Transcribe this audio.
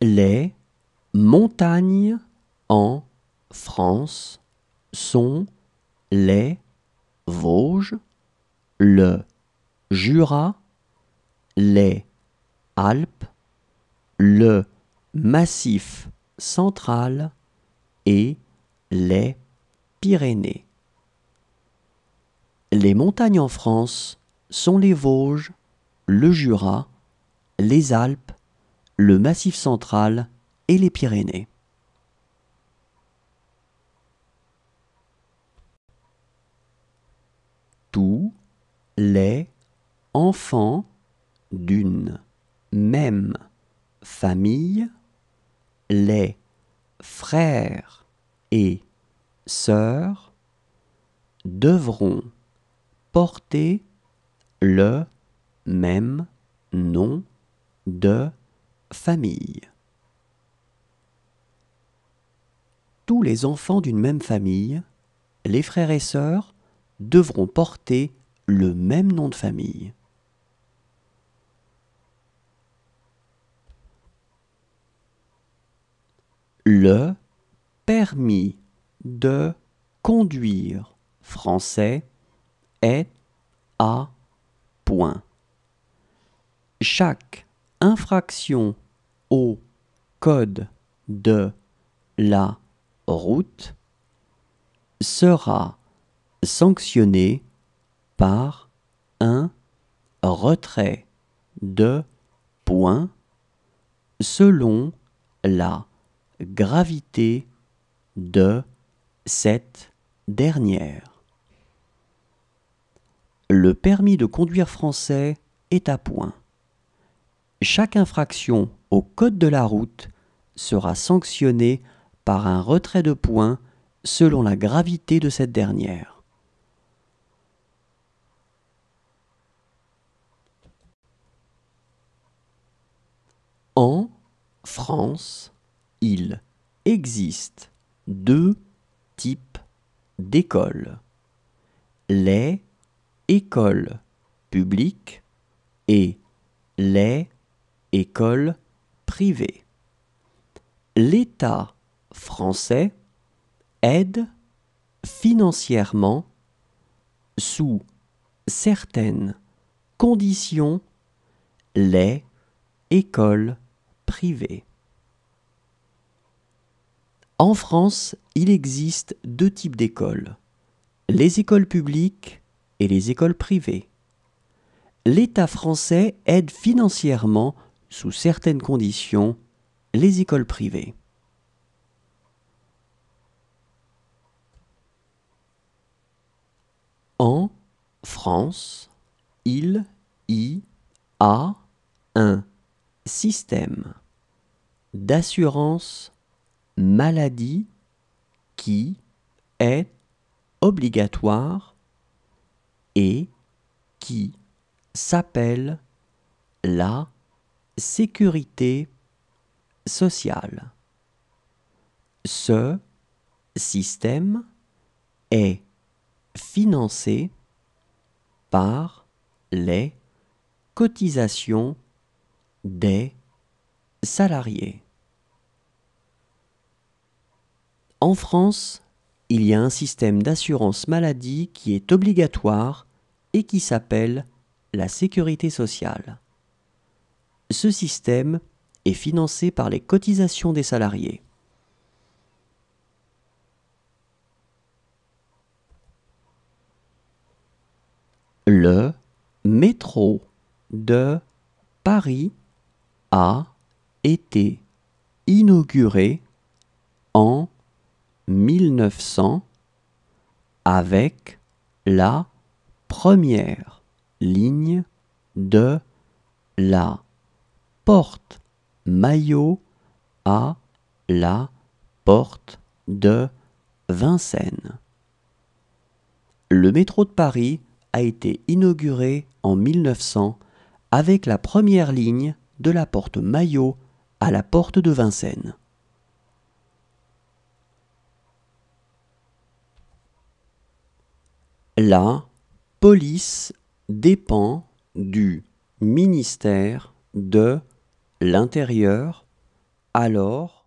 Les montagnes en France sont les Vosges, le Jura, les Alpes, le Massif central et les Pyrénées. Les montagnes en France sont les Vosges, le Jura, les Alpes, le Massif central et les Pyrénées. Tous les enfants d'une même famille, les frères et sœurs, devront porter le même nom de famille. Tous les enfants d'une même famille, les frères et sœurs, devront porter le même nom de famille. Le permis de conduire français est à points. Chaque infraction au code de la route sera sanctionnée par un retrait de points selon la gravité de cette dernière. Le permis de conduire français est à points. Chaque infraction au code de la route sera sanctionnée par un retrait de points selon la gravité de cette dernière. En France, il existe deux types d'écoles. Les écoles publiques et les écoles privées. L'État français aide financièrement, sous certaines conditions, les écoles privées. En France, il existe deux types d'écoles, les écoles publiques et les écoles privées. L'État français aide financièrement, sous certaines conditions, les écoles privées. En France, il y a un système d'assurance maladie qui est obligatoire et qui s'appelle la sécurité sociale. Ce système est financé par les cotisations des salariés. En France, il y a un système d'assurance maladie qui est obligatoire et qui s'appelle la sécurité sociale. Ce système est financé par les cotisations des salariés. Le métro de Paris a été inauguré en 1900 avec la première ligne de la porte Maillot à la porte de Vincennes. Le métro de Paris a été inauguré en 1900 avec la première ligne de la porte Maillot à la porte de Vincennes. La police dépend du ministère de l'Intérieur Alors,